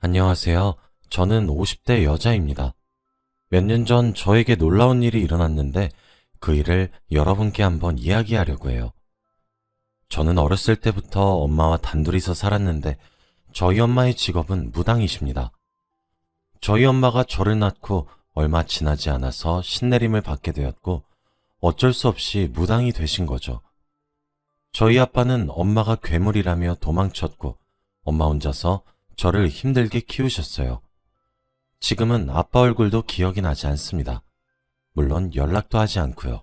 안녕하세요. 저는 50대 여자입니다. 몇 년 전 저에게 놀라운 일이 일어났는데 그 일을 여러분께 한번 이야기하려고 해요. 저는 어렸을 때부터 엄마와 단둘이서 살았는데 저희 엄마의 직업은 무당이십니다. 저희 엄마가 저를 낳고 얼마 지나지 않아서 신내림을 받게 되었고 어쩔 수 없이 무당이 되신 거죠. 저희 아빠는 엄마가 괴물이라며 도망쳤고 엄마 혼자서 저를 힘들게 키우셨어요. 지금은 아빠 얼굴도 기억이 나지 않습니다. 물론 연락도 하지 않고요.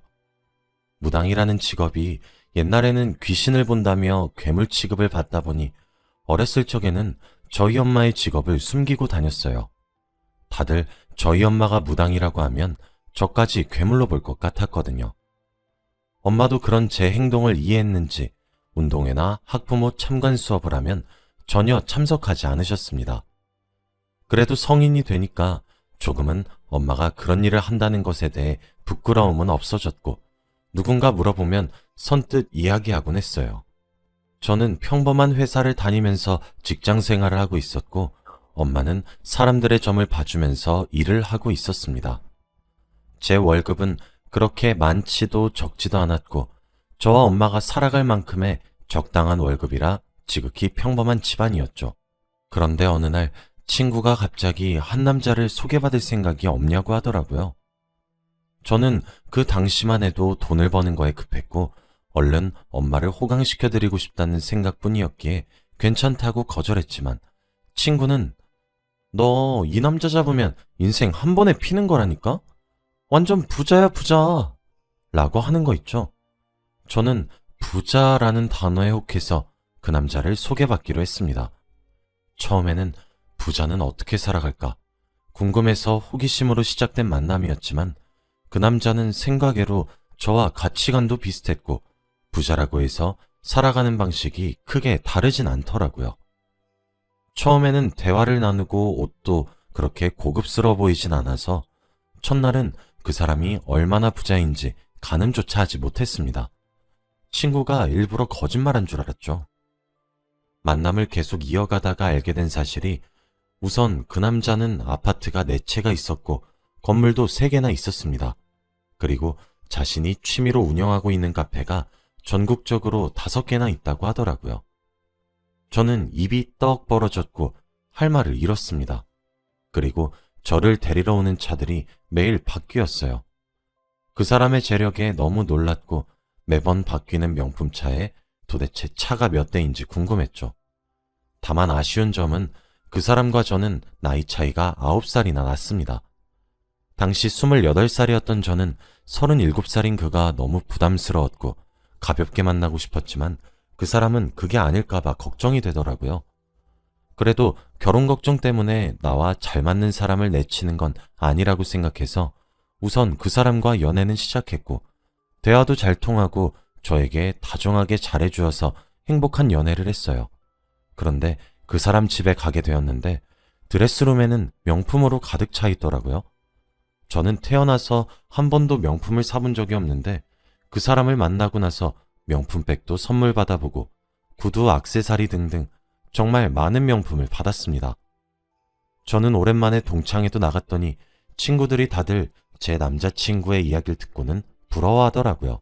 무당이라는 직업이 옛날에는 귀신을 본다며 괴물 취급을 받다 보니 어렸을 적에는 저희 엄마의 직업을 숨기고 다녔어요. 다들 저희 엄마가 무당이라고 하면 저까지 괴물로 볼 것 같았거든요. 엄마도 그런 제 행동을 이해했는지 운동회나 학부모 참관 수업을 하면 전혀 참석하지 않으셨습니다. 그래도 성인이 되니까 조금은 엄마가 그런 일을 한다는 것에 대해 부끄러움은 없어졌고 누군가 물어보면 선뜻 이야기하곤 했어요. 저는 평범한 회사를 다니면서 직장 생활을 하고 있었고 엄마는 사람들의 점을 봐주면서 일을 하고 있었습니다. 제 월급은 그렇게 많지도 적지도 않았고 저와 엄마가 살아갈 만큼의 적당한 월급이라 지극히 평범한 집안이었죠. 그런데 어느 날 친구가 갑자기 한 남자를 소개받을 생각이 없냐고 하더라고요. 저는 그 당시만 해도 돈을 버는 거에 급했고 얼른 엄마를 호강시켜드리고 싶다는 생각뿐이었기에 괜찮다고 거절했지만 친구는 너 이 남자 잡으면 인생 한 번에 피는 거라니까? 완전 부자야 부자 라고 하는 거 있죠. 저는 부자라는 단어에 혹해서 그 남자를 소개받기로 했습니다. 처음에는 부자는 어떻게 살아갈까 궁금해서 호기심으로 시작된 만남이었지만 그 남자는 생각외로 저와 가치관도 비슷했고 부자라고 해서 살아가는 방식이 크게 다르진 않더라고요. 처음에는 대화를 나누고 옷도 그렇게 고급스러워 보이진 않아서 첫날은 그 사람이 얼마나 부자인지 가늠조차 하지 못했습니다. 친구가 일부러 거짓말한 줄 알았죠. 만남을 계속 이어가다가 알게 된 사실이 우선 그 남자는 아파트가 4채가 있었고 건물도 3개나 있었습니다. 그리고 자신이 취미로 운영하고 있는 카페가 전국적으로 5개나 있다고 하더라고요. 저는 입이 떡 벌어졌고 할 말을 잃었습니다. 그리고 저를 데리러 오는 차들이 매일 바뀌었어요. 그 사람의 재력에 너무 놀랐고 매번 바뀌는 명품차에 도대체 차가 몇 대인지 궁금했죠. 다만 아쉬운 점은 그 사람과 저는 나이 차이가 9살이나 났습니다. 당시 28살이었던 저는 37살인 그가 너무 부담스러웠고 가볍게 만나고 싶었지만 그 사람은 그게 아닐까봐 걱정이 되더라고요. 그래도 결혼 걱정 때문에 나와 잘 맞는 사람을 내치는 건 아니라고 생각해서 우선 그 사람과 연애는 시작했고 대화도 잘 통하고 저에게 다정하게 잘해주어서 행복한 연애를 했어요. 그런데 그 사람 집에 가게 되었는데 드레스룸에는 명품으로 가득 차 있더라고요. 저는 태어나서 한 번도 명품을 사본 적이 없는데 그 사람을 만나고 나서 명품백도 선물 받아보고 구두, 액세서리 등등 정말 많은 명품을 받았습니다. 저는 오랜만에 동창회도 나갔더니 친구들이 다들 제 남자친구의 이야기를 듣고는 부러워하더라고요.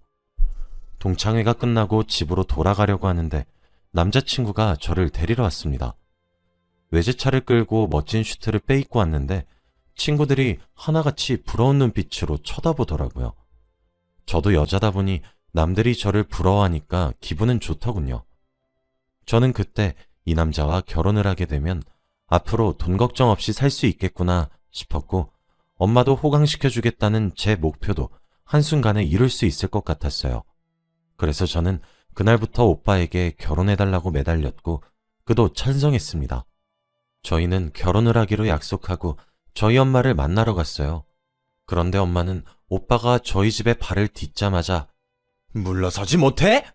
동창회가 끝나고 집으로 돌아가려고 하는데 남자친구가 저를 데리러 왔습니다. 외제차를 끌고 멋진 슈트를 빼입고 왔는데 친구들이 하나같이 부러운 눈빛으로 쳐다보더라고요. 저도 여자다 보니 남들이 저를 부러워하니까 기분은 좋더군요. 저는 그때 이 남자와 결혼을 하게 되면 앞으로 돈 걱정 없이 살 수 있겠구나 싶었고 엄마도 호강시켜주겠다는 제 목표도 한순간에 이룰 수 있을 것 같았어요. 그래서 저는 그날부터 오빠에게 결혼해달라고 매달렸고 그도 찬성했습니다. 저희는 결혼을 하기로 약속하고 저희 엄마를 만나러 갔어요. 그런데 엄마는 오빠가 저희 집에 발을 딛자마자 물러서지 못해?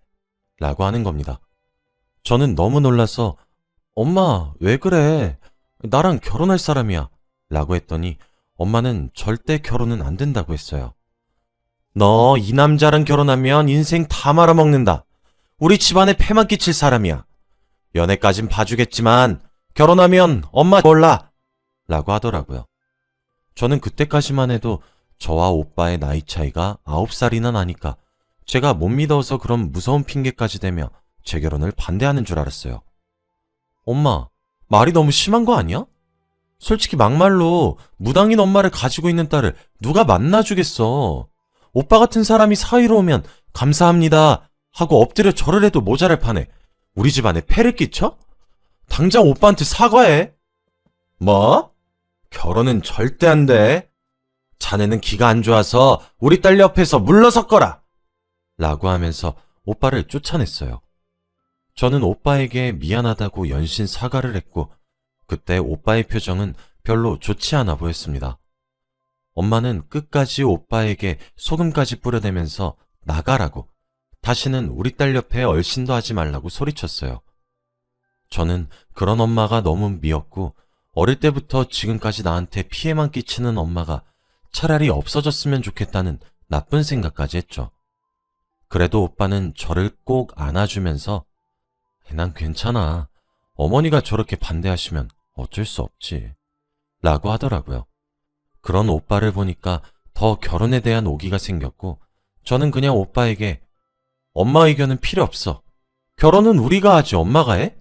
라고 하는 겁니다. 저는 너무 놀라서 엄마 왜 그래? 나랑 결혼할 사람이야 라고 했더니 엄마는 절대 결혼은 안 된다고 했어요. 너 이 남자랑 결혼하면 인생 다 말아먹는다. 우리 집안에 폐만 끼칠 사람이야. 연애까진 봐주겠지만 결혼하면 엄마 몰라! 라고 하더라고요. 저는 그때까지만 해도 저와 오빠의 나이 차이가 9살이나 나니까 제가 못 믿어서 그런 무서운 핑계까지 대며 제 결혼을 반대하는 줄 알았어요. 엄마, 말이 너무 심한 거 아니야? 솔직히 막말로 무당인 엄마를 가지고 있는 딸을 누가 만나주겠어. 오빠 같은 사람이 사위로 오면 감사합니다 하고 엎드려 절을 해도 모자랄 판에 우리 집안에 폐를 끼쳐? 당장 오빠한테 사과해. 뭐? 결혼은 절대 안 돼. 자네는 기가 안 좋아서 우리 딸 옆에서 물러섰거라. 라고 하면서 오빠를 쫓아냈어요. 저는 오빠에게 미안하다고 연신 사과를 했고 그때 오빠의 표정은 별로 좋지 않아 보였습니다. 엄마는 끝까지 오빠에게 소금까지 뿌려대면서 나가라고 다시는 우리 딸 옆에 얼씬도 하지 말라고 소리쳤어요. 저는 그런 엄마가 너무 미웠고 어릴 때부터 지금까지 나한테 피해만 끼치는 엄마가 차라리 없어졌으면 좋겠다는 나쁜 생각까지 했죠. 그래도 오빠는 저를 꼭 안아주면서 난 괜찮아. 어머니가 저렇게 반대하시면 어쩔 수 없지. 라고 하더라고요. 그런 오빠를 보니까 더 결혼에 대한 오기가 생겼고 저는 그냥 오빠에게 엄마 의견은 필요 없어. 결혼은 우리가 하지 엄마가 해?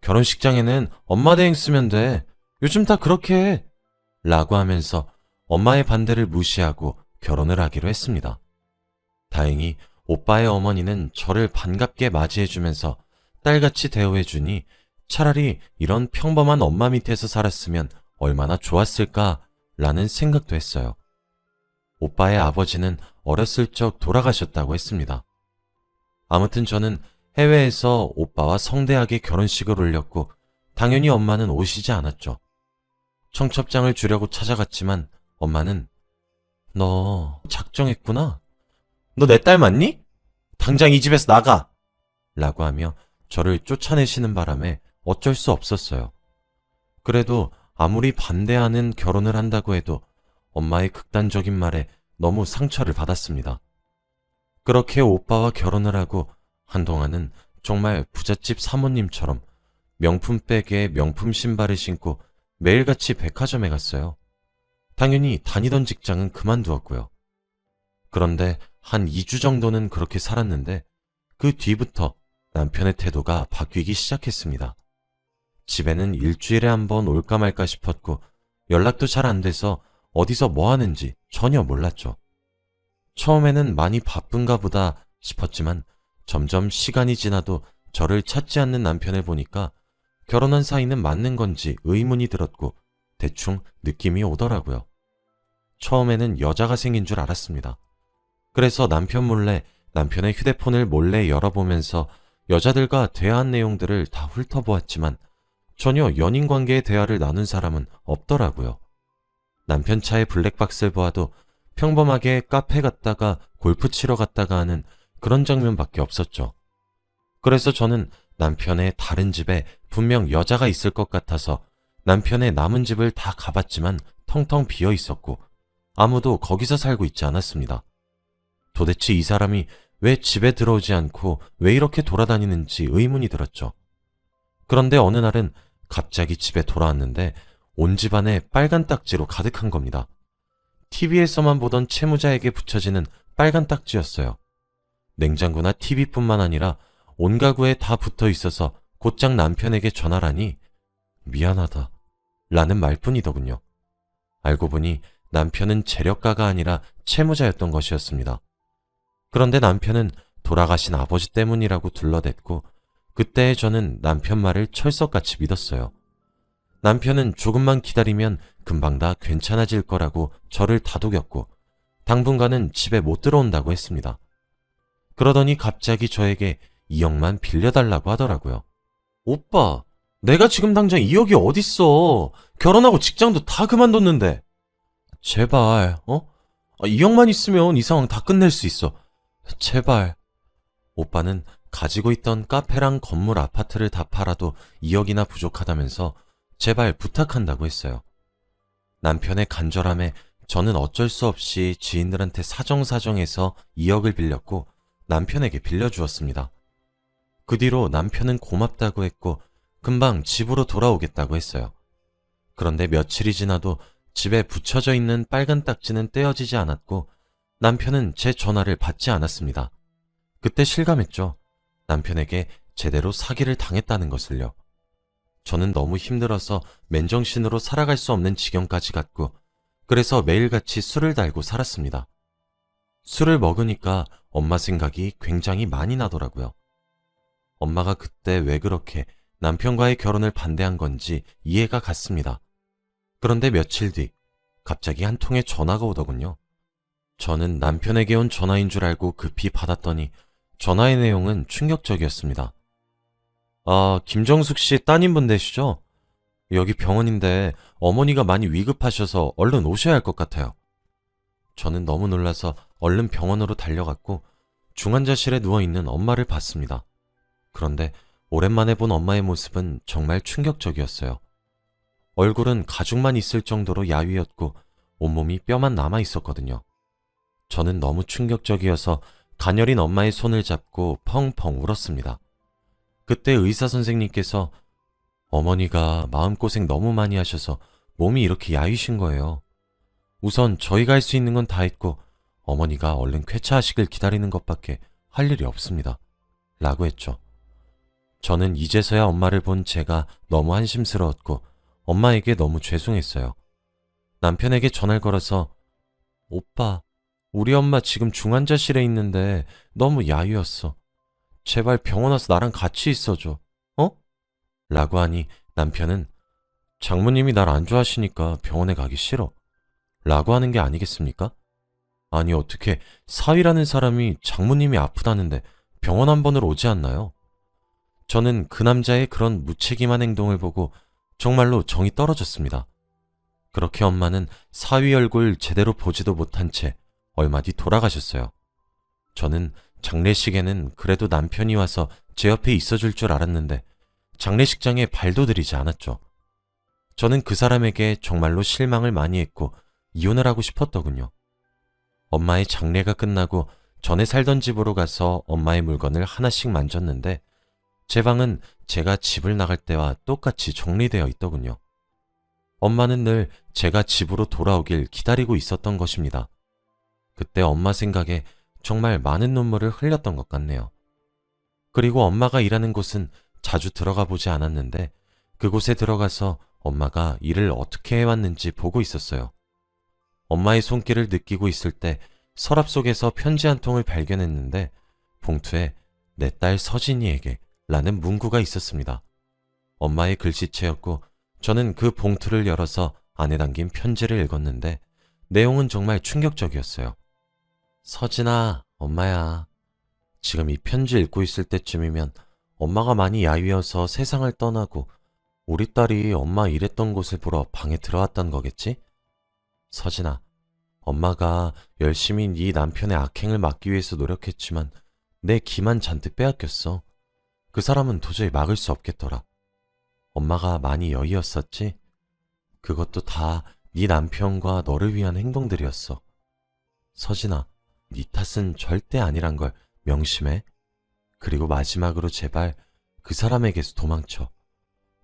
결혼식장에는 엄마 대행 쓰면 돼. 요즘 다 그렇게 해. 라고 하면서 엄마의 반대를 무시하고 결혼을 하기로 했습니다. 다행히 오빠의 어머니는 저를 반갑게 맞이해주면서 딸같이 대우해주니 차라리 이런 평범한 엄마 밑에서 살았으면 얼마나 좋았을까라는 생각도 했어요. 오빠의 아버지는 어렸을 적 돌아가셨다고 했습니다. 아무튼 저는 해외에서 오빠와 성대하게 결혼식을 올렸고 당연히 엄마는 오시지 않았죠. 청첩장을 주려고 찾아갔지만 엄마는 너 작정했구나? 너 내 딸 맞니? 당장 이 집에서 나가! 라고 하며 저를 쫓아내시는 바람에 어쩔 수 없었어요. 그래도 아무리 반대하는 결혼을 한다고 해도 엄마의 극단적인 말에 너무 상처를 받았습니다. 그렇게 오빠와 결혼을 하고 한동안은 정말 부잣집 사모님처럼 명품 백에 명품 신발을 신고 매일같이 백화점에 갔어요. 당연히 다니던 직장은 그만두었고요. 그런데 한 2주 정도는 그렇게 살았는데 그 뒤부터 남편의 태도가 바뀌기 시작했습니다. 집에는 일주일에 한 번 올까 말까 싶었고 연락도 잘 안 돼서 어디서 뭐 하는지 전혀 몰랐죠. 처음에는 많이 바쁜가 보다 싶었지만 점점 시간이 지나도 저를 찾지 않는 남편을 보니까 결혼한 사이는 맞는 건지 의문이 들었고 대충 느낌이 오더라고요. 처음에는 여자가 생긴 줄 알았습니다. 그래서 남편 몰래 남편의 휴대폰을 몰래 열어보면서 여자들과 대화한 내용들을 다 훑어보았지만 전혀 연인 관계의 대화를 나눈 사람은 없더라고요. 남편 차의 블랙박스를 보아도 평범하게 카페 갔다가 골프 치러 갔다가 하는 그런 장면밖에 없었죠. 그래서 저는 남편의 다른 집에 분명 여자가 있을 것 같아서 남편의 남은 집을 다 가봤지만 텅텅 비어 있었고 아무도 거기서 살고 있지 않았습니다. 도대체 이 사람이 왜 집에 들어오지 않고 왜 이렇게 돌아다니는지 의문이 들었죠. 그런데 어느 날은 갑자기 집에 돌아왔는데 온 집안에 빨간 딱지로 가득한 겁니다. TV에서만 보던 채무자에게 붙여지는 빨간 딱지였어요. 냉장고나 TV뿐만 아니라 온 가구에 다 붙어 있어서 곧장 남편에게 전화라니 미안하다 라는 말뿐이더군요. 알고 보니 남편은 재력가가 아니라 채무자였던 것이었습니다. 그런데 남편은 돌아가신 아버지 때문이라고 둘러댔고 그때 저는 남편 말을 철석같이 믿었어요. 남편은 조금만 기다리면 금방 다 괜찮아질 거라고 저를 다독였고 당분간은 집에 못 들어온다고 했습니다. 그러더니 갑자기 저에게 2억만 빌려달라고 하더라고요. 오빠, 내가 지금 당장 2억이 어딨어. 결혼하고 직장도 다 그만뒀는데. 제발, 2억만 있으면 이 상황 다 끝낼 수 있어. 제발. 오빠는 가지고 있던 카페랑 건물 아파트를 다 팔아도 2억이나 부족하다면서 제발 부탁한다고 했어요. 남편의 간절함에 저는 어쩔 수 없이 지인들한테 사정사정해서 2억을 빌렸고 남편에게 빌려주었습니다. 그 뒤로 남편은 고맙다고 했고 금방 집으로 돌아오겠다고 했어요. 그런데 며칠이 지나도 집에 붙여져 있는 빨간 딱지는 떼어지지 않았고 남편은 제 전화를 받지 않았습니다. 그때 실감했죠. 남편에게 제대로 사기를 당했다는 것을요. 저는 너무 힘들어서 맨정신으로 살아갈 수 없는 지경까지 갔고 그래서 매일같이 술을 달고 살았습니다. 술을 먹으니까 엄마 생각이 굉장히 많이 나더라고요. 엄마가 그때 왜 그렇게 남편과의 결혼을 반대한 건지 이해가 갔습니다. 그런데 며칠 뒤 갑자기 한 통의 전화가 오더군요. 저는 남편에게 온 전화인 줄 알고 급히 받았더니 전화의 내용은 충격적이었습니다. 아, 김정숙 씨 따님분 되시죠? 여기 병원인데 어머니가 많이 위급하셔서 얼른 오셔야 할 것 같아요. 저는 너무 놀라서 얼른 병원으로 달려갔고 중환자실에 누워있는 엄마를 봤습니다. 그런데 오랜만에 본 엄마의 모습은 정말 충격적이었어요. 얼굴은 가죽만 있을 정도로 야위었고 온몸이 뼈만 남아 있었거든요. 저는 너무 충격적이어서 가녀린 엄마의 손을 잡고 펑펑 울었습니다. 그때 의사 선생님께서 어머니가 마음고생 너무 많이 하셔서 몸이 이렇게 야위신 거예요. 우선 저희가 할 수 있는 건 다 했고 어머니가 얼른 쾌차하시길 기다리는 것밖에 할 일이 없습니다. 라고 했죠. 저는 이제서야 엄마를 본 제가 너무 한심스러웠고 엄마에게 너무 죄송했어요. 남편에게 전화를 걸어서 오빠, 우리 엄마 지금 중환자실에 있는데 너무 야위었어. 제발 병원 와서 나랑 같이 있어줘. 어? 라고 하니 남편은 장모님이 날 안 좋아하시니까 병원에 가기 싫어. 라고 하는 게 아니겠습니까? 아니 어떻게 사위라는 사람이 장모님이 아프다는데 병원 한 번을 오지 않나요? 저는 그 남자의 그런 무책임한 행동을 보고 정말로 정이 떨어졌습니다. 그렇게 엄마는 사위 얼굴 제대로 보지도 못한 채 얼마 뒤 돌아가셨어요. 저는 장례식에는 그래도 남편이 와서 제 옆에 있어줄 줄 알았는데 장례식장에 발도 들이지 않았죠. 저는 그 사람에게 정말로 실망을 많이 했고 이혼을 하고 싶었더군요. 엄마의 장례가 끝나고 전에 살던 집으로 가서 엄마의 물건을 하나씩 만졌는데 제 방은 제가 집을 나갈 때와 똑같이 정리되어 있더군요. 엄마는 늘 제가 집으로 돌아오길 기다리고 있었던 것입니다. 그때 엄마 생각에 정말 많은 눈물을 흘렸던 것 같네요. 그리고 엄마가 일하는 곳은 자주 들어가 보지 않았는데 그곳에 들어가서 엄마가 일을 어떻게 해왔는지 보고 있었어요. 엄마의 손길을 느끼고 있을 때 서랍 속에서 편지 한 통을 발견했는데 봉투에 내 딸 서진이에게 라는 문구가 있었습니다. 엄마의 글씨체였고 저는 그 봉투를 열어서 안에 담긴 편지를 읽었는데 내용은 정말 충격적이었어요. 서진아, 엄마야. 지금 이 편지 읽고 있을 때쯤이면 엄마가 많이 야위어서 세상을 떠나고 우리 딸이 엄마 일했던 곳을 보러 방에 들어왔던 거겠지? 서진아, 엄마가 열심히 네 남편의 악행을 막기 위해서 노력했지만 내 기만 잔뜩 빼앗겼어. 그 사람은 도저히 막을 수 없겠더라. 엄마가 많이 여의었었지? 그것도 다 네 남편과 너를 위한 행동들이었어. 서진아, 네 탓은 절대 아니란 걸 명심해. 그리고 마지막으로 제발 그 사람에게서 도망쳐.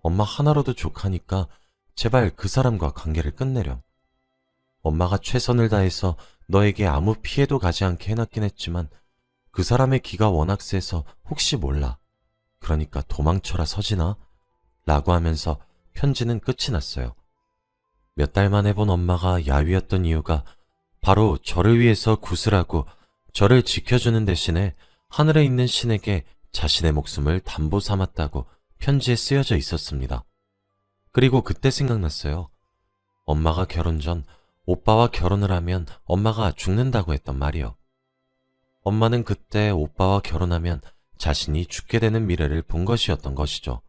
엄마 하나로도 족하니까 제발 그 사람과 관계를 끝내렴. 엄마가 최선을 다해서 너에게 아무 피해도 가지 않게 해놨긴 했지만 그 사람의 기가 워낙 세서 혹시 몰라. 그러니까 도망쳐라 서진아. 라고 하면서 편지는 끝이 났어요. 몇 달 만에 본 엄마가 야위였던 이유가 바로 저를 위해서 구슬하고 저를 지켜주는 대신에 하늘에 있는 신에게 자신의 목숨을 담보 삼았다고 편지에 쓰여져 있었습니다. 그리고 그때 생각났어요. 엄마가 결혼 전 오빠와 결혼을 하면 엄마가 죽는다고 했던 말이요. 엄마는 그때 오빠와 결혼하면 자신이 죽게 되는 미래를 본 것이었던 것이죠.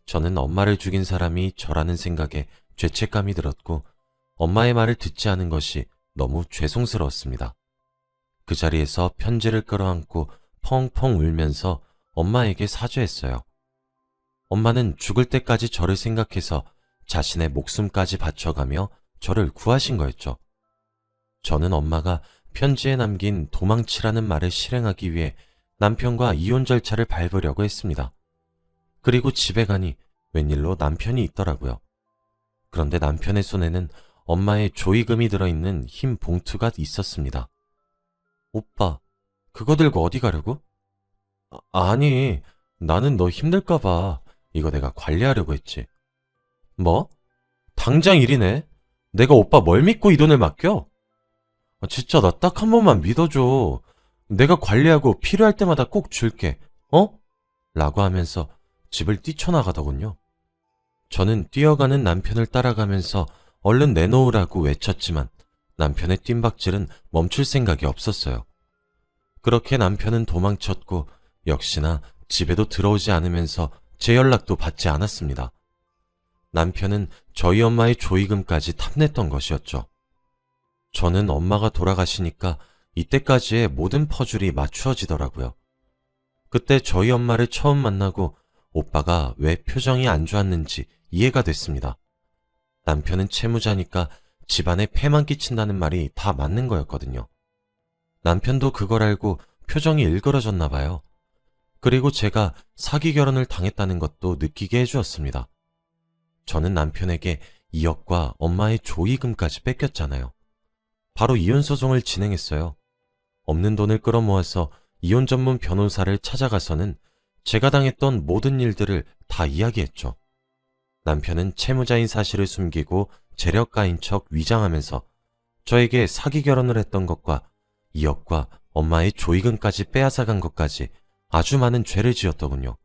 저는 엄마를 죽인 사람이 저라는 생각에 죄책감이 들었고 엄마의 말을 듣지 않은 것이 너무 죄송스러웠습니다. 그 자리에서 편지를 끌어안고 펑펑 울면서 엄마에게 사죄했어요. 엄마는 죽을 때까지 저를 생각해서 자신의 목숨까지 바쳐가며 저를 구하신 거였죠. 저는 엄마가 편지에 남긴 도망치라는 말을 실행하기 위해 남편과 이혼 절차를 밟으려고 했습니다. 그리고 집에 가니 웬일로 남편이 있더라고요. 그런데 남편의 손에는 엄마의 조의금이 들어있는 흰 봉투가 있었습니다. 오빠, 그거 들고 어디 가려고? 아니, 나는 너 힘들까봐 이거 내가 관리하려고 했지. 뭐? 당장 일이네? 내가 오빠 뭘 믿고 이 돈을 맡겨? 진짜 나 딱 한 번만 믿어줘. 내가 관리하고 필요할 때마다 꼭 줄게. 어? 라고 하면서 집을 뛰쳐나가더군요. 저는 뛰어가는 남편을 따라가면서 얼른 내놓으라고 외쳤지만 남편의 뜀박질은 멈출 생각이 없었어요. 그렇게 남편은 도망쳤고 역시나 집에도 들어오지 않으면서 제 연락도 받지 않았습니다. 남편은 저희 엄마의 조의금까지 탐냈던 것이었죠. 저는 엄마가 돌아가시니까 이때까지의 모든 퍼즐이 맞추어지더라고요. 그때 저희 엄마를 처음 만나고 오빠가 왜 표정이 안 좋았는지 이해가 됐습니다. 남편은 채무자니까 집안에 폐만 끼친다는 말이 다 맞는 거였거든요. 남편도 그걸 알고 표정이 일그러졌나 봐요. 그리고 제가 사기 결혼을 당했다는 것도 느끼게 해주었습니다. 저는 남편에게 2억과 엄마의 조의금까지 뺏겼잖아요. 바로 이혼소송을 진행했어요. 없는 돈을 끌어모아서 이혼 전문 변호사를 찾아가서는 제가 당했던 모든 일들을 다 이야기했죠. 남편은 채무자인 사실을 숨기고 재력가인 척 위장하면서 저에게 사기 결혼을 했던 것과 2억과 엄마의 조의금까지 빼앗아간 것까지 아주 많은 죄를 지었더군요.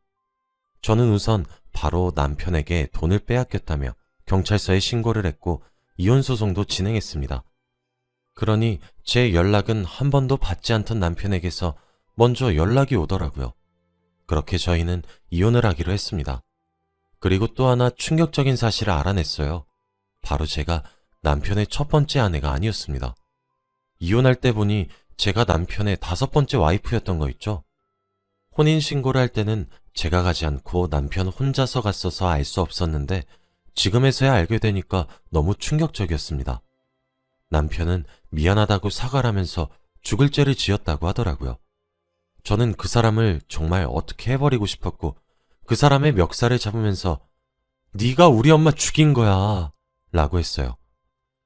저는 우선 바로 남편에게 돈을 빼앗겼다며 경찰서에 신고를 했고 이혼소송도 진행했습니다. 그러니 제 연락은 한 번도 받지 않던 남편에게서 먼저 연락이 오더라고요. 그렇게 저희는 이혼을 하기로 했습니다. 그리고 또 하나 충격적인 사실을 알아냈어요. 바로 제가 남편의 첫 번째 아내가 아니었습니다. 이혼할 때 보니 제가 남편의 5번째 와이프였던 거 있죠? 혼인신고를 할 때는 제가 가지 않고 남편 혼자서 갔어서 알 수 없었는데 지금에서야 알게 되니까 너무 충격적이었습니다. 남편은 미안하다고 사과를 하면서 죽을 죄를 지었다고 하더라고요. 저는 그 사람을 정말 어떻게 해버리고 싶었고 그 사람의 멱살을 잡으면서 네가 우리 엄마 죽인 거야 라고 했어요.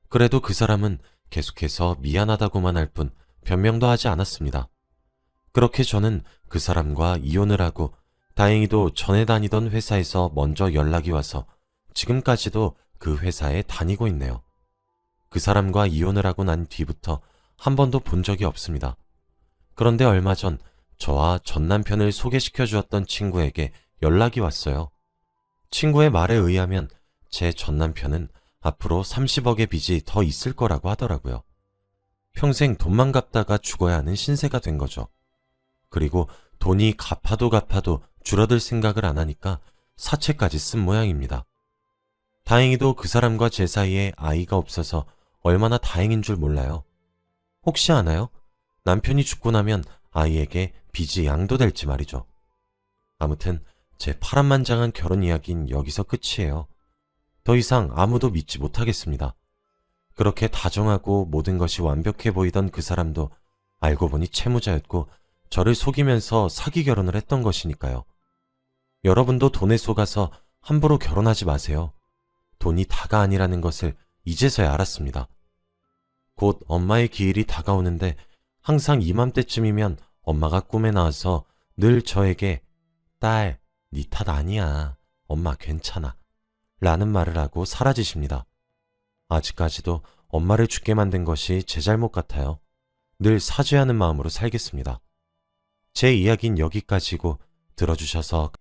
그래도 그 사람은 계속해서 미안하다고만 할 뿐 변명도 하지 않았습니다. 그렇게 저는 그 사람과 이혼을 하고 다행히도 전에 다니던 회사에서 먼저 연락이 와서 지금까지도 그 회사에 다니고 있네요. 그 사람과 이혼을 하고 난 뒤부터 한 번도 본 적이 없습니다. 그런데 얼마 전 저와 전 남편을 소개시켜 주었던 친구에게 연락이 왔어요. 친구의 말에 의하면 제 전 남편은 앞으로 30억의 빚이 더 있을 거라고 하더라고요. 평생 돈만 갚다가 죽어야 하는 신세가 된 거죠. 그리고 돈이 갚아도 줄어들 생각을 안 하니까 사채까지 쓴 모양입니다. 다행히도 그 사람과 제 사이에 아이가 없어서 얼마나 다행인 줄 몰라요. 혹시 아나요? 남편이 죽고 나면 아이에게 빚이 양도될지 말이죠. 아무튼 제 파란만장한 결혼 이야기는 여기서 끝이에요. 더 이상 아무도 믿지 못하겠습니다. 그렇게 다정하고 모든 것이 완벽해 보이던 그 사람도 알고 보니 채무자였고 저를 속이면서 사기 결혼을 했던 것이니까요. 여러분도 돈에 속아서 함부로 결혼하지 마세요. 돈이 다가 아니라는 것을 이제서야 알았습니다. 곧 엄마의 기일이 다가오는데 항상 이맘때쯤이면 엄마가 꿈에 나와서 늘 저에게 딸, 네 탓 아니야. 엄마 괜찮아. 라는 말을 하고 사라지십니다. 아직까지도 엄마를 죽게 만든 것이 제 잘못 같아요. 늘 사죄하는 마음으로 살겠습니다. 제 이야기는 여기까지고 들어주셔서